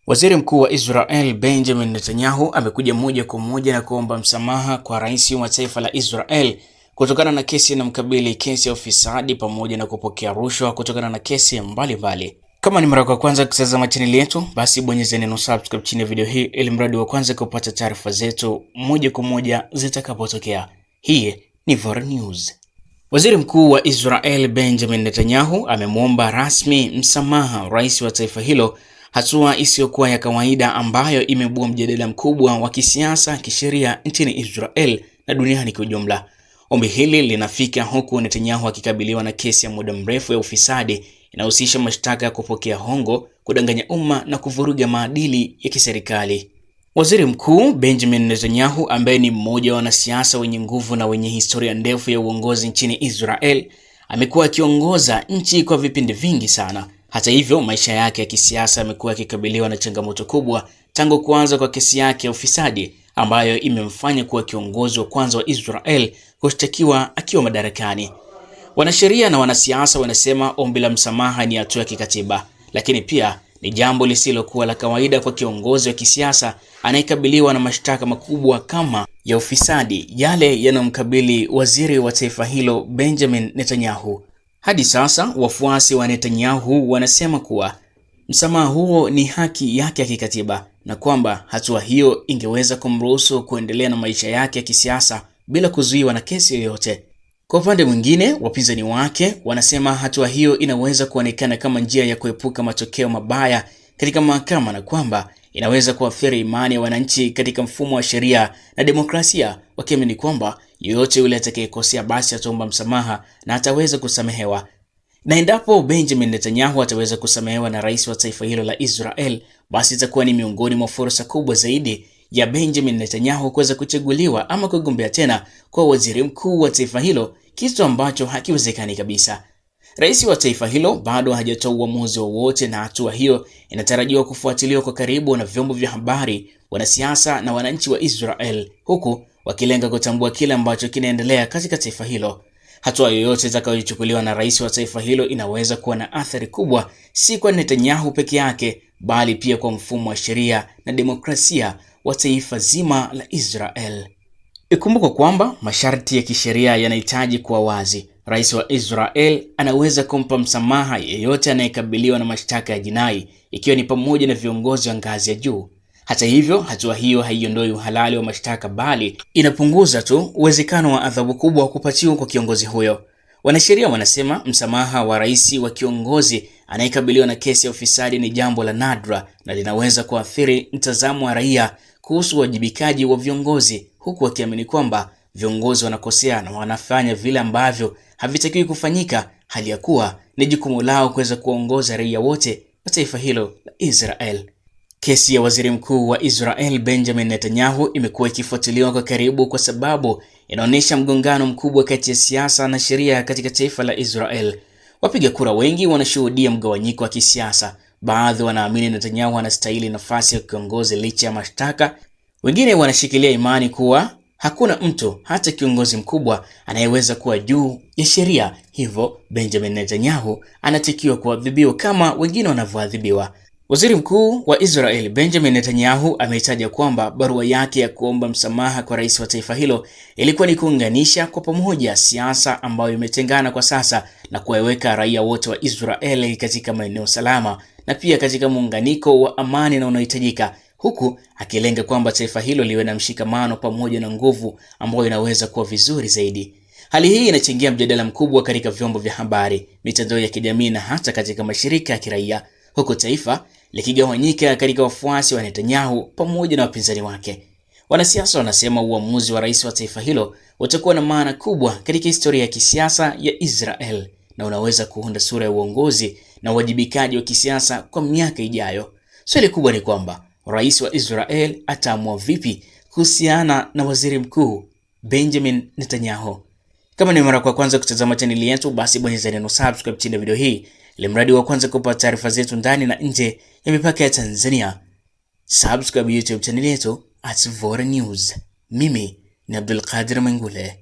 Waziri Mkuu wa Israel Benjamin Netanyahu amekuja moja kwa moja na kuomba msamaha kwa rais wa taifa la Israel kutokana na kesi inayomkabili, kesi ya ufisadi pamoja na kupokea rushwa kutokana na kesi mbalimbali. Kama ni mara ya kwanza kutazama channel yetu, basi bonyeza neno subscribe chini ya video hii ili mradi wa kwanza kupata taarifa zetu moja kwa moja zitakapotokea. Hii ni Vora News. Waziri Mkuu wa Israel Benjamin Netanyahu amemwomba rasmi msamaha rais wa taifa hilo, hatua isiyokuwa ya kawaida ambayo imeibua mjadala mkubwa wa kisiasa, kisheria nchini Israel na duniani kwa ujumla. Ombi hili linafika huku Netanyahu akikabiliwa na kesi ya muda mrefu ya ufisadi inayohusisha mashtaka ya kupokea hongo, kudanganya umma na kuvuruga maadili ya kiserikali. Waziri Mkuu Benjamin Netanyahu, ambaye ni mmoja wa wanasiasa wenye nguvu na wenye historia ndefu ya uongozi nchini Israel, amekuwa akiongoza nchi kwa vipindi vingi sana. Hata hivyo, maisha yake ya kisiasa yamekuwa yakikabiliwa na changamoto kubwa tangu kuanza kwa kesi yake ya ufisadi ambayo imemfanya kuwa kiongozi wa kwanza wa Israel kushtakiwa akiwa madarakani. Wanasheria na wanasiasa wanasema ombi la msamaha ni hatua ya kikatiba, lakini pia ni jambo lisilokuwa la kawaida kwa kiongozi wa kisiasa anayekabiliwa na mashtaka makubwa kama ya ufisadi, yale yanayomkabili waziri wa taifa hilo Benjamin Netanyahu. Hadi sasa wafuasi wa Netanyahu wanasema kuwa msamaha huo ni haki yake ya kikatiba na kwamba hatua hiyo ingeweza kumruhusu kuendelea na maisha yake ya kisiasa bila kuzuiwa na kesi yoyote. Kwa upande mwingine, wapinzani wake wanasema hatua hiyo inaweza kuonekana kama njia ya kuepuka matokeo mabaya katika mahakama na kwamba inaweza kuathiri imani ya wananchi katika mfumo wa sheria na demokrasia, wakiamini kwamba yeyote yule atakayekosea basi ataomba msamaha na ataweza kusamehewa. Na endapo Benjamin Netanyahu ataweza kusamehewa na rais wa taifa hilo la Israel, basi itakuwa ni miongoni mwa fursa kubwa zaidi ya Benjamin Netanyahu kuweza kuchaguliwa ama kugombea tena kwa waziri mkuu wa taifa hilo, kitu ambacho hakiwezekani kabisa. Rais wa taifa hilo bado hajatoa uamuzi wowote na hatua hiyo inatarajiwa kufuatiliwa kwa karibu na vyombo vya habari, wanasiasa na wananchi wa Israel, huku wakilenga kutambua kile ambacho kinaendelea katika taifa hilo. Hatua yoyote itakayochukuliwa na rais wa taifa hilo inaweza kuwa na athari kubwa, si kwa Netanyahu peke yake, bali pia kwa mfumo wa sheria na demokrasia wa taifa zima la Israel. Ikumbuka kwamba masharti ya kisheria yanahitaji kuwa wazi. Rais wa Israel anaweza kumpa msamaha yeyote anayekabiliwa na mashtaka ya jinai, ikiwa ni pamoja na viongozi wa ngazi ya juu. Hata hivyo, hatua hiyo haiondoi uhalali wa mashtaka, bali inapunguza tu uwezekano wa adhabu kubwa kupatiwa kwa kiongozi huyo. Wanasheria wanasema msamaha wa rais wa kiongozi anayekabiliwa na kesi ya ufisadi ni jambo la nadra na linaweza kuathiri mtazamo wa raia kuhusu uwajibikaji wa viongozi, huku wakiamini kwamba viongozi wanakosea na wanafanya vile ambavyo havitakiwi kufanyika, hali ya kuwa ni jukumu lao kuweza kuongoza raia wote wa taifa hilo la Israel. Kesi ya waziri mkuu wa Israel Benjamin Netanyahu imekuwa ikifuatiliwa kwa karibu kwa sababu inaonyesha mgongano mkubwa kati ya siasa na sheria katika taifa la Israel. Wapiga kura wengi wanashuhudia mgawanyiko wa kisiasa. Baadhi wanaamini Netanyahu anastahili nafasi ya kiongozi licha ya mashtaka. Wengine wanashikilia imani kuwa hakuna mtu, hata kiongozi mkubwa, anayeweza kuwa juu ya sheria, hivyo Benjamin Netanyahu anatakiwa kuadhibiwa kama wengine wanavyoadhibiwa. Waziri Mkuu wa Israel Benjamin Netanyahu ametaja kwamba barua yake ya kuomba msamaha kwa rais wa taifa hilo ilikuwa ni kuunganisha kwa pamoja siasa ambayo imetengana kwa sasa na kuwaweka raia wote wa Israel katika maeneo salama na pia katika muunganiko wa amani na unaohitajika, huku akilenga kwamba taifa hilo liwe na mshikamano pamoja na nguvu ambayo inaweza kuwa vizuri zaidi. Hali hii inachangia mjadala mkubwa katika vyombo vya habari, mitandao ya kijamii na hata katika mashirika ya kiraia, huku taifa likigawanyika katika wafuasi wa Netanyahu pamoja na wapinzani wake. Wanasiasa wanasema uamuzi wa rais wa taifa hilo utakuwa na maana kubwa katika historia ya kisiasa ya Israel na unaweza kuunda sura ya uongozi na uwajibikaji wa kisiasa kwa miaka ijayo. Swali kubwa ni kwamba rais wa Israel ataamua vipi kuhusiana na waziri mkuu Benjamin Netanyahu. Kama ni mara kwa kwanza kutazama chaneli yetu, basi bonyeza neno subscribe chini ya video hii ili mradi wa kwanza kupata taarifa zetu ndani na nje ya mipaka ya Tanzania. Subscribe YouTube channel yetu @Vora News. Mimi ni Abdul Qadir Mengule.